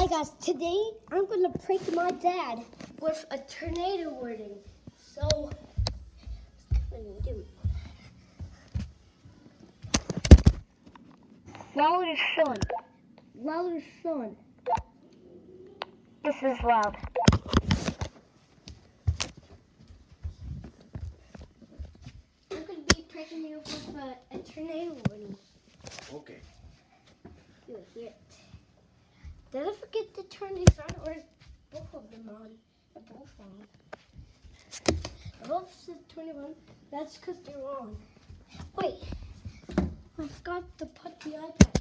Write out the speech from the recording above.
guys, today I'm going to prank my dad with a tornado warning. So, what do we do? Louder son. Louder son. This is loud. I'm going to be pranking you with a tornado warning. Okay. You hear it. Did I forget to turn these on or is both of them on? They're both on. Both said 21. That's because they're on. Wait. I forgot to put the iPad